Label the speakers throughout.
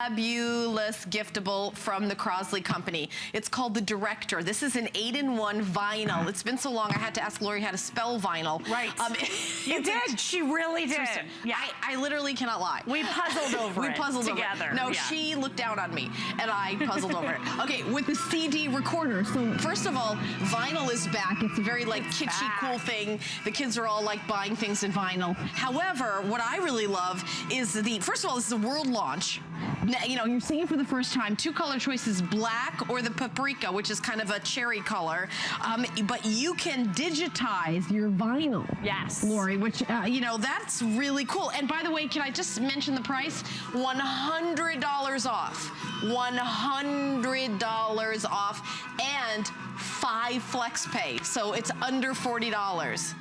Speaker 1: fabulous giftable from the Crosley company. It's called the Director. This is an 8-in-1 vinyl. It's been so long I had to ask Lori how to spell vinyl.
Speaker 2: Right. You did. She really did.
Speaker 1: Yeah. I literally cannot lie.
Speaker 2: We puzzled over it together.
Speaker 1: No, she looked down on me and I puzzled over it. Okay, with the CD recorder. So first of all, vinyl is back. It's a very like kitschy, cool thing. The kids are all like buying things in vinyl. However, what I really love is first of all, this is a world launch. Now, you know, you're seeing it for the first time. 2 color choices, black or the paprika, which is kind of a cherry color. But you can digitize your vinyl.
Speaker 2: Yes.
Speaker 1: Lori, which, you know, that's really cool. And by the way, can I just mention the price? $100 off. $100 off and 5 flex pay. So it's under $40.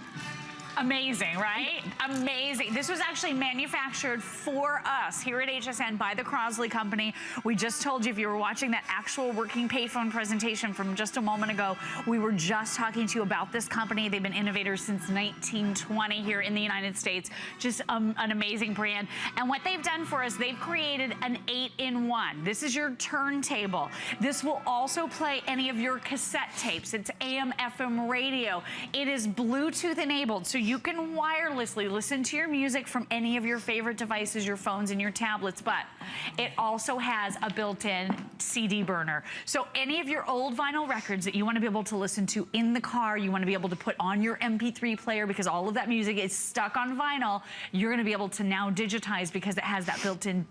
Speaker 2: Amazing, right? Amazing. This was actually manufactured for us here at HSN by the Crosley company. We just told you, if you were watching that actual working payphone presentation from just a moment ago, we were just talking to you about this company. They've been innovators since 1920 here in the United States. Just an amazing brand. And what they've done for us, they've created an 8-in-1. This is your turntable. This will also play any of your cassette tapes. It's AM, FM radio. It is Bluetooth enabled, so you can wirelessly listen to your music from any of your favorite devices, your phones and your tablets, but it also has a built-in CD burner. So any of your old vinyl records that you want to be able to listen to in the car, you want to be able to put on your MP3 player because all of that music is stuck on vinyl, you're going to be able to now digitize because it has that built-in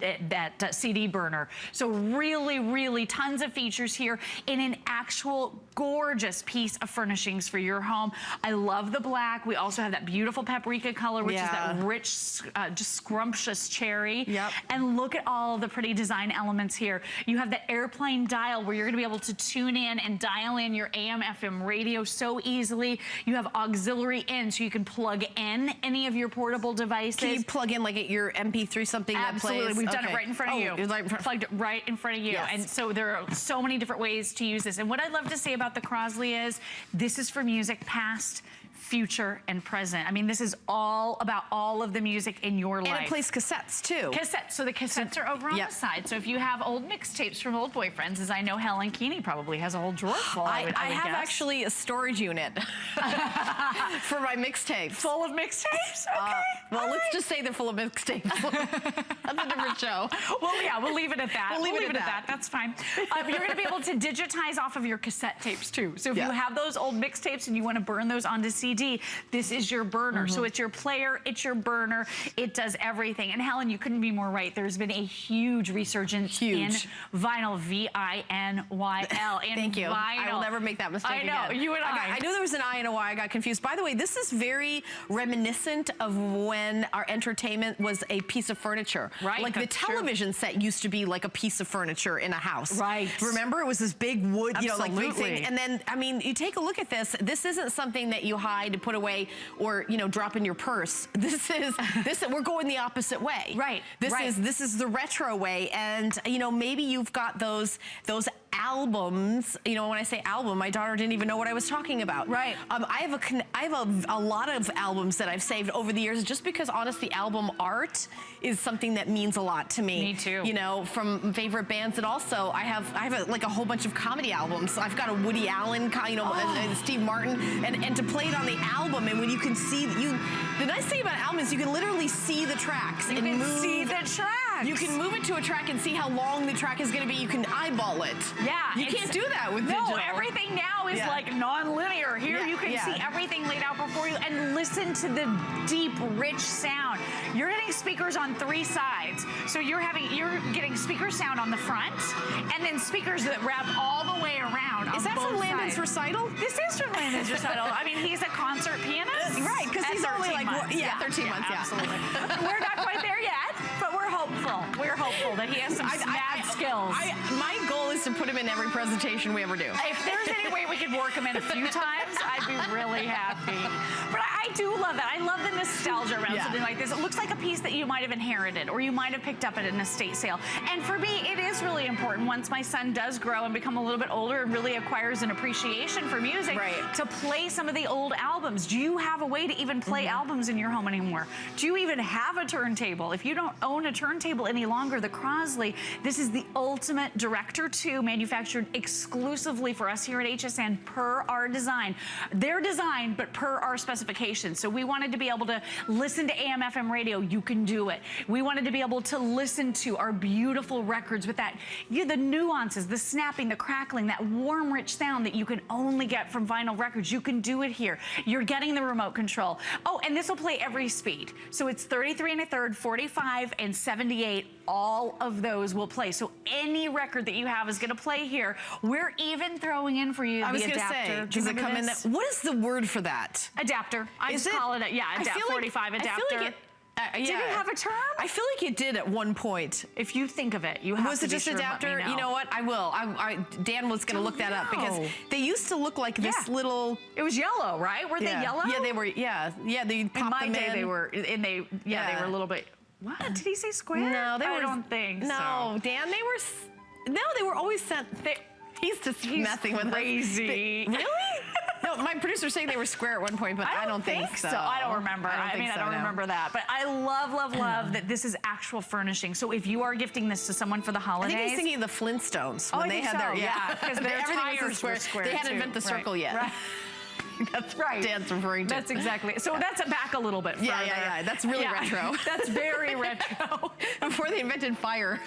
Speaker 2: CD burner. So really, really tons of features here in an actual gorgeous piece of furnishings for your home. I love the black. We also have that beautiful paprika color, which is that rich, just scrumptious cherry.
Speaker 1: Yep.
Speaker 2: And look at all the pretty design elements here. You have the airplane dial where you're gonna be able to tune in and dial in your AM, FM radio so easily. You have auxiliary in, so you can plug in any of your portable devices.
Speaker 1: Can you plug in like at your MP3 something that plays?
Speaker 2: Absolutely, we've done it right in front of you. Plugged it right in front of you.
Speaker 1: Yes.
Speaker 2: And so there are so many different ways to use this. And what I love to say about the Crosley is, this is for music past, future, and present. I mean, this is all about all of the music in your life.
Speaker 1: And it plays cassettes too.
Speaker 2: Cassettes, so the cassettes are over on the side. So if you have old mixtapes from old boyfriends, as I know Helen Keeney probably has a whole drawer full, I would
Speaker 1: have
Speaker 2: guess.
Speaker 1: actually a storage unit for my mixtapes.
Speaker 2: Full of mixtapes? Okay.
Speaker 1: Well, let's just say they're full of mixtapes. That's a different show.
Speaker 2: Well, yeah, we'll leave it at that.
Speaker 1: We'll leave it at that.
Speaker 2: That's fine. You're going to be able to digitize off of your cassette tapes too. So if you have those old mixtapes and you want to burn those onto CD, this is your burner. So it's your player, it's your burner, it does everything. And Helen, you couldn't be more right. There's been a huge resurgence in vinyl, V-I-N-Y-L.
Speaker 1: Thank you.
Speaker 2: Vinyl.
Speaker 1: I will never make that mistake again.
Speaker 2: I know, you and
Speaker 1: I knew there was an I and a Y. I got confused. By the way, this is very reminiscent of when our entertainment was a piece of furniture.
Speaker 2: Right.
Speaker 1: Like the television set used to be like a piece of furniture in a house.
Speaker 2: Right.
Speaker 1: Remember? It was this big wood, you know, like big
Speaker 2: Absolutely.
Speaker 1: thing. And then, I mean, you take a look at this. This isn't something that you hide to put away or, you know, drop in your purse. This is, we're going the opposite way.
Speaker 2: Right.
Speaker 1: This is the retro way. And, you know, maybe you've got those albums. You know, when I say album, my daughter didn't even know what I was talking about.
Speaker 2: Right.
Speaker 1: I have a lot of albums that I've saved over the years just because, honestly, album art is something that means a lot to me.
Speaker 2: Me too.
Speaker 1: You know, from favorite bands. And also, I have like a whole bunch of comedy albums. I've got a Woody Allen, you know, and Steve Martin, and to play it on the album, and when you can see, the nice thing about an album is you can literally see the tracks.
Speaker 2: You can see the tracks.
Speaker 1: You can move it to a track and see how long the track is going to be. You can eyeball it.
Speaker 2: Yeah.
Speaker 1: You can't do that with digital.
Speaker 2: No, everything now is like non-linear. Here you can see everything laid out before you and listen to the deep, rich sound. You're getting speakers on 3 sides. So you're getting speaker sound on the front and then speakers that wrap all the way around.
Speaker 1: Is that from Landon's recital?
Speaker 2: This is from Landon's recital. I mean, he's a concert pianist.
Speaker 1: Right, because he's only like,
Speaker 2: months.
Speaker 1: 13 months,
Speaker 2: Absolutely. We're not quite there yet, but we're hopeful. We're hopeful that he has some mad skills.
Speaker 1: My goal is to put him in every presentation we ever do.
Speaker 2: If there's any way we could work him in a few times, I'd be really happy. But I do love that. I love the nostalgia around something like this. It looks like a piece that you might have inherited or you might have picked up at an estate sale. And for me, it is really important once my son does grow and become a little bit older and really acquires an appreciation for music to play some of the old albums. Do you have a way to even play albums in your home anymore? Do you even have a turntable? If you don't own a turntable, turntable any longer. The Crosley, this is the ultimate Director 2, manufactured exclusively for us here at HSN per our design. Their design, but per our specifications. So we wanted to be able to listen to AM, FM radio. You can do it. We wanted to be able to listen to our beautiful records with that, the nuances, the snapping, the crackling, that warm, rich sound that you can only get from vinyl records. You can do it here. You're getting the remote control. Oh, and this will play every speed. So it's 33 1/3, 45, and 78. All of those will play. So any record that you have is going to play here. We're even throwing in for you the adapter.
Speaker 1: Say, does it come in that? What is the word for that?
Speaker 2: Adapter. I just call it a 45 adapter.
Speaker 1: I feel like
Speaker 2: did it have a term?
Speaker 1: I feel like it did at one point.
Speaker 2: If you think of it, you have
Speaker 1: was
Speaker 2: to
Speaker 1: it just
Speaker 2: be sure
Speaker 1: adapter? You know what? I will. Dan was going to look that up because they used to look like this little.
Speaker 2: It was yellow, right? Were they yellow?
Speaker 1: Yeah, they were. Yeah. They popped
Speaker 2: in my
Speaker 1: them
Speaker 2: day,
Speaker 1: in.
Speaker 2: they were, and they were a little bit. What did he say? Square?
Speaker 1: No,
Speaker 2: I don't think so.
Speaker 1: No, Dan, they were always sent. He's just messing with
Speaker 2: crazy.
Speaker 1: Really? No, my producer's saying they were square at one point, but I don't think so.
Speaker 2: I don't remember. I don't remember that. But I love that this is actual furnishing. So if you are gifting this to someone for the holidays.
Speaker 1: I think he's thinking of the Flintstones when they had their,
Speaker 2: because their tires were square.
Speaker 1: They hadn't invented the circle yet.
Speaker 2: Right.
Speaker 1: That's right. Dan's referring to.
Speaker 2: That's exactly. So that's back a little bit further.
Speaker 1: Yeah. That's really retro.
Speaker 2: That's very retro.
Speaker 1: Before they invented fire.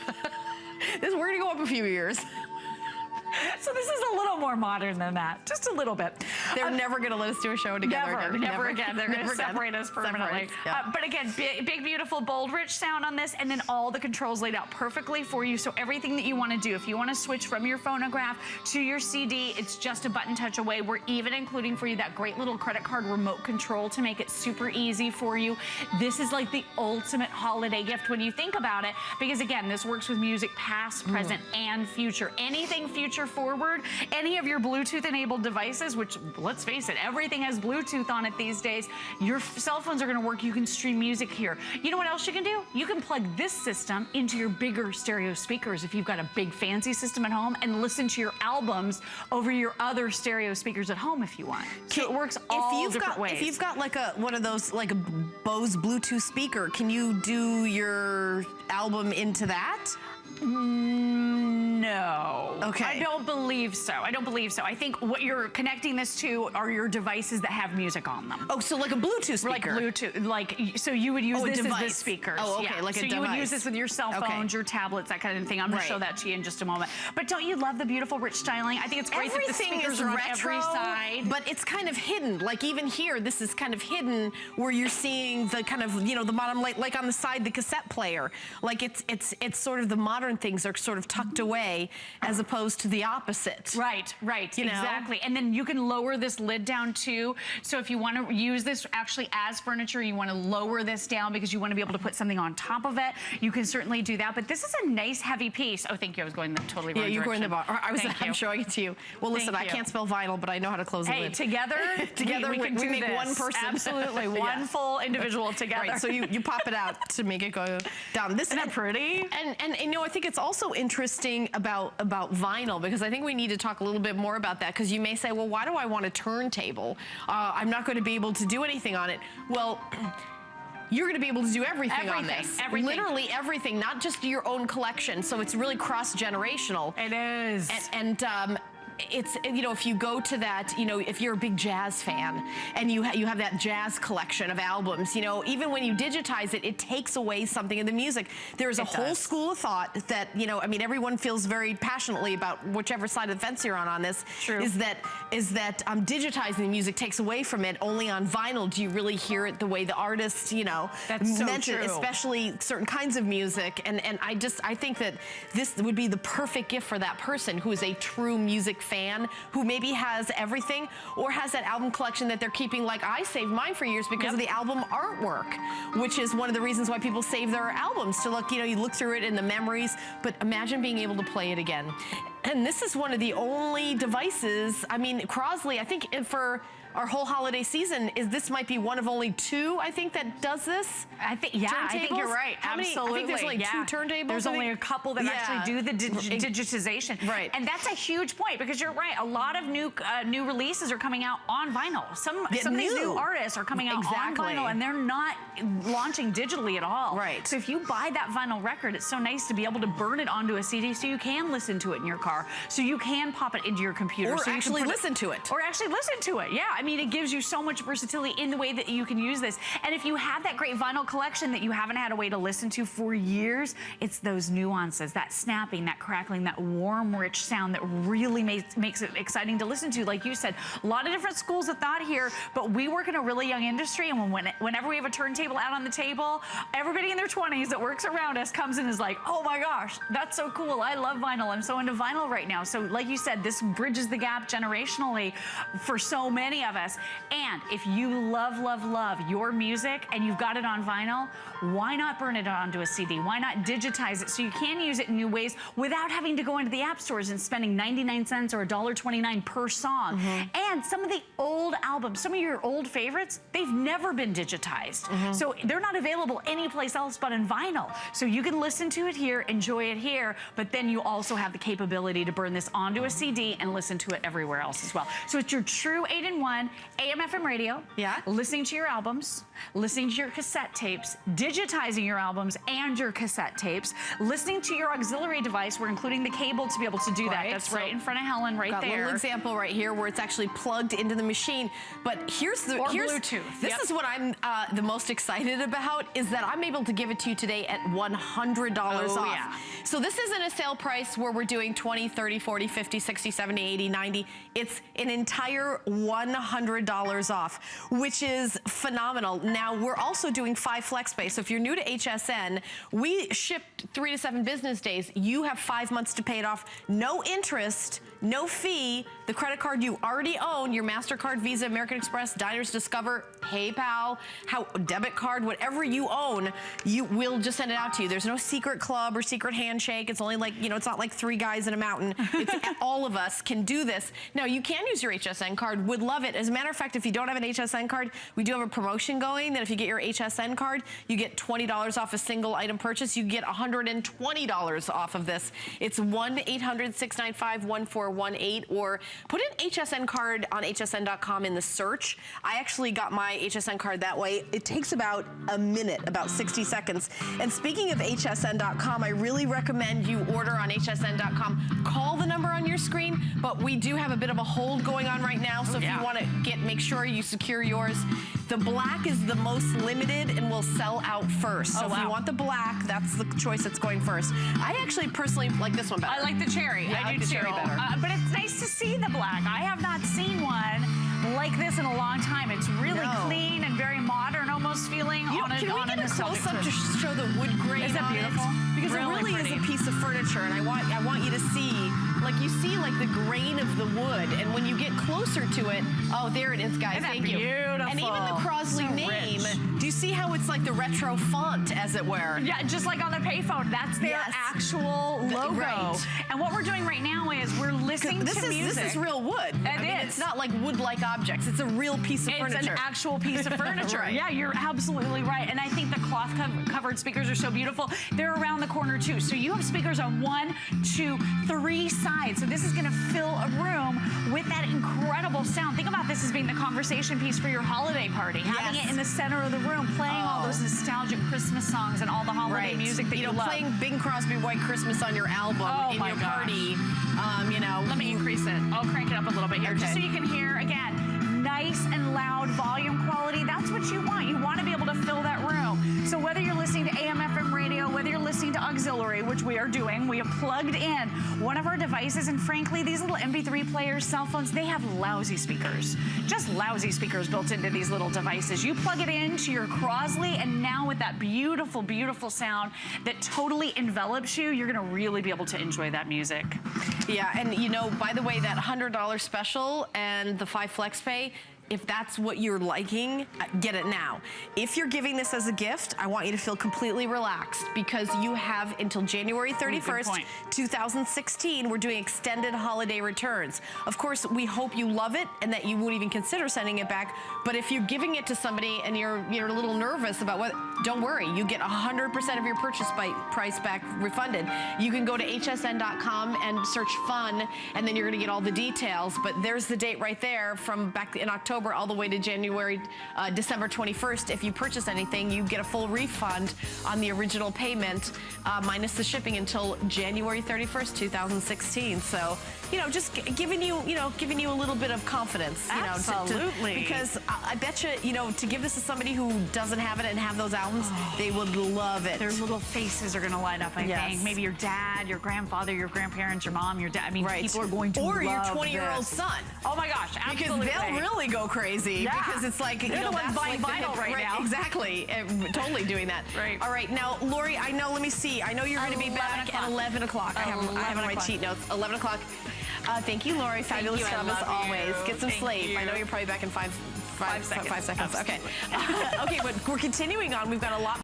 Speaker 1: We're going to go up a few years.
Speaker 2: So this is a little more modern than that, just a little bit.
Speaker 1: They're never going to let us do a show together again.
Speaker 2: Never again. They're going to separate us permanently. But again, big, beautiful, bold, rich sound on this, and then all the controls laid out perfectly for you. So everything that you want to do, if you want to switch from your phonograph to your CD, it's just a button touch away. We're even including for you that great little credit card remote control to make it super easy for you. This is like the ultimate holiday gift when you think about it, because again, this works with music past, present, and future. Anything future forward, any of your Bluetooth enabled devices, which let's face it, everything has Bluetooth on it these days. Your cell phones are going to work. You can stream music here. You know what else you can do? You can plug this system into your bigger stereo speakers if you've got a big fancy system at home, and listen to your albums over your other stereo speakers at home if you want. So it works all different ways. If
Speaker 1: you've got like one of those, like a Bose Bluetooth speaker, can you do your album into that?
Speaker 2: No.
Speaker 1: Okay.
Speaker 2: I don't believe so. I think what you're connecting this to are your devices that have music on them.
Speaker 1: Oh, so like a Bluetooth speaker.
Speaker 2: Like Bluetooth, so you would use this as the speakers.
Speaker 1: Oh, okay, like a device.
Speaker 2: So you would use this with your cell phones, your tablets, that kind of thing. I'm going to show that to you in just a moment. But don't you love the beautiful rich styling? I think it's great that the speakers are on every side.
Speaker 1: But it's kind of hidden. Like even here, this is kind of hidden where you're seeing the kind of, the bottom, like on the side, the cassette player. Like it's sort of the modern things are sort of tucked away as opposed to the opposite.
Speaker 2: Right, exactly. And then you can lower this lid down too. So if you want to use this actually as furniture, you want to lower this down because you want to be able to put something on top of it. You can certainly do that. But this is a nice heavy piece. Oh, thank you. I was going the totally wrong direction.
Speaker 1: Yeah, you're going the bottom. I'm showing it to you. Well, listen, I can't spell vinyl, but I know how to close the lid.
Speaker 2: Together we can do
Speaker 1: make
Speaker 2: this.
Speaker 1: One person.
Speaker 2: Absolutely, one full individual together.
Speaker 1: Right, so you pop it out to make it go down.
Speaker 2: Isn't that pretty?
Speaker 1: And I think it's also interesting about vinyl, because I think we need to talk a little bit more about that, because you may say, well, why do I want a turntable? I'm not going to be able to do anything on it. Well, you're going to be able to do everything on this. Literally everything, not just your own collection. So it's really cross-generational.
Speaker 2: It is.
Speaker 1: And it's, if you go to that, if you're a big jazz fan and you have that jazz collection of albums, even when you digitize it, it takes away something in the music. There's a whole school of thought that, everyone feels very passionately about whichever side of the fence you're on this.
Speaker 2: True.
Speaker 1: Is that digitizing the music takes away from it. Only on vinyl do you really hear it the way the artist,
Speaker 2: That's so
Speaker 1: meant
Speaker 2: true.
Speaker 1: it, especially certain kinds of music. And I think that this would be the perfect gift for that person who is a true music fan, who maybe has everything or has that album collection that they're keeping. Like I saved mine for years because of the album artwork, which is one of the reasons why people save their albums, to look, you look through it in the memories, but imagine being able to play it again. And this is one of the only devices, Crosley, I think for our whole holiday season, this might be one of only 2, I think, that does this.
Speaker 2: I think you're right. Absolutely.
Speaker 1: I think there's only 2 turntables.
Speaker 2: There's only a couple that actually do the digitization.
Speaker 1: Right.
Speaker 2: And that's a huge point, because you're right. A lot of new releases are coming out on vinyl. Some of these new artists are coming out on vinyl, and they're not launching digitally at all.
Speaker 1: Right.
Speaker 2: So if you buy that vinyl record, it's so nice to be able to burn it onto a CD so you can listen to it in your car, so you can pop it into your computer.
Speaker 1: Or
Speaker 2: so
Speaker 1: actually listen to it.
Speaker 2: Or actually listen to it, yeah. I mean, it gives you so much versatility in the way that you can use this. And if you have that great vinyl collection that you haven't had a way to listen to for years, it's those nuances, that snapping, that crackling, that warm, rich sound that really makes it exciting to listen to. Like you said, a lot of different schools of thought here, but we work in a really young industry, and whenever we have a turntable out on the table, everybody in their 20s that works around us comes in and is like, oh my gosh, that's so cool. I love vinyl. I'm so into vinyl right now. So like you said, this bridges the gap generationally for so many of us. And if you love your music and you've got it on vinyl, why not burn it onto a CD? Why not digitize it so you can use it in new ways without having to go into the app stores and spending 99 cents or $1.29 per song? And some of the old albums, some of your old favorites, they've never been digitized. So they're not available anyplace else but in vinyl. So you can listen to it here, enjoy it here, but then you also have the capability to burn this onto a CD and listen to it everywhere else as well. So it's your true 8-in-1 AM/FM radio.
Speaker 1: Yeah.
Speaker 2: Listening to your albums, listening to your cassette tapes, digitizing your albums and your cassette tapes, listening to your auxiliary device. We're including the cable to be able to do that. That's right in front of Helen, right there.
Speaker 1: Got a little example right here where it's actually plugged into the machine. But here's
Speaker 2: Bluetooth.
Speaker 1: This is what I'm the most excited about, is that I'm able to give it to you today at $100 off.
Speaker 2: Yeah.
Speaker 1: So this isn't a sale price where we're doing 20, 30, 40, 50, 60, 70, 80, 90. It's an entire $100 off, which is phenomenal. Now, we're also doing 5 flex pay. So if you're new to HSN, we ship 3 to 7 business days. You have 5 months to pay it off. No interest, no fee. The credit card you already own, your MasterCard, Visa, American Express, Diners, Discover, PayPal, debit card, whatever you own, we'll just send it out to you. There's no secret club or secret handshake. It's only like, it's not like 3 guys in a mountain. It's, all of us can do this. Now, you can use your HSN card. Would love it. As a matter of fact, if you don't have an HSN card, we do have a promotion going that if you get your HSN card, you get $20 off a single item purchase. You get $120 off of this. It's 1-800-695-1418, or put an HSN card on hsn.com in the search. I actually got my HSN card that way. It takes about a minute, about 60 seconds. And speaking of hsn.com, I really recommend you order on hsn.com. Call the number on your screen, but we do have a bit of a hold going on right now. So if you want to make sure you secure yours. The black is the most limited and will sell out first. So if you want the black, that's the choice that's going first. I actually personally like this one better.
Speaker 2: I like the cherry.
Speaker 1: Yeah,
Speaker 2: I do too.
Speaker 1: cherry better.
Speaker 2: But it's nice to see the black. I have not seen one like this in a long time. It's really clean and very modern, almost feeling on a nostalgic
Speaker 1: close up to show the wood grain?
Speaker 2: Is that beautiful?
Speaker 1: Because it really is a piece of furniture, and I want you to see, like you see like the grain of the wood, and when you get closer to it, oh, there it is, guys. Thank you.
Speaker 2: Beautiful.
Speaker 1: And even the Crosley name. Do you see how it's like the retro font, as it were?
Speaker 2: Yeah, just like on the payphone. That's their actual logo.
Speaker 1: Right.
Speaker 2: And what we're doing right now is we're listening to music.
Speaker 1: This is real wood. It's not like wood-like objects. It's a real piece of furniture.
Speaker 2: It's an actual piece of furniture.
Speaker 1: Right.
Speaker 2: Yeah, you're absolutely right. And I think the cloth-covered speakers are so beautiful. They're around the corner too. So you have speakers on 1, 2, 3 sides. So this is going to fill a room with that incredible sound. Think about this as being the conversation piece for your holiday party. Having it in the center of the room, playing all those nostalgic Christmas songs and all the holiday music that you love.
Speaker 1: Playing Bing Crosby White Christmas on your album in your party.
Speaker 2: Let me increase it. I'll crank it up a little bit here, just so you can hear, again, nice and loud volume quality. That's what you want. You want to be able to fill that room. So whether you're listening to AM/FM radio, whether you're listening to auxiliary, which we are doing, we have plugged in one of our devices, and frankly, these little MP3 players, cell phones, they have lousy speakers. Just lousy speakers built into these little devices. You plug it into your Crosley, and now with that beautiful, beautiful sound that totally envelops you, you're going to really be able to enjoy that music.
Speaker 1: Yeah, and by the way, that $100 special and the 5 flex pay, if that's what you're liking, get it now. If you're giving this as a gift, I want you to feel completely relaxed because you have until January 31st, 2016. We're doing extended holiday returns. Of course, we hope you love it and that you won't even consider sending it back. But if you're giving it to somebody and you're a little nervous about what, don't worry. You get 100% of your purchase price back refunded. You can go to hsn.com and search fun, and then you're going to get all the details. But there's the date right there from back in October all the way to December 21st. If you purchase anything, you get a full refund on the original payment minus the shipping until January 31st, 2016. So, just giving you a little bit of confidence.
Speaker 2: Absolutely.
Speaker 1: Because I bet you, to give this to somebody who doesn't have it and have those albums, they would love it.
Speaker 2: Their little faces are going to light up, I think. Maybe your dad, your grandfather, your grandparents, your mom, your dad. I mean, people are going to
Speaker 1: or
Speaker 2: love
Speaker 1: your 20-year-old
Speaker 2: this.
Speaker 1: son.
Speaker 2: Oh my gosh, absolutely.
Speaker 1: Because they'll really go crazy.
Speaker 2: Yeah.
Speaker 1: Because it's like,
Speaker 2: they're the ones buying vinyl right now.
Speaker 1: Exactly. Totally doing that.
Speaker 2: Right.
Speaker 1: All right. Now, Lori, let me see. I know you're going to be back at 11 o'clock. I have my cheat notes. 11 o'clock. Thank you, Lori. Fabulous job as always. Get some sleep. I know you're probably back in five seconds. Okay. Okay, but we're continuing on. We've got a lot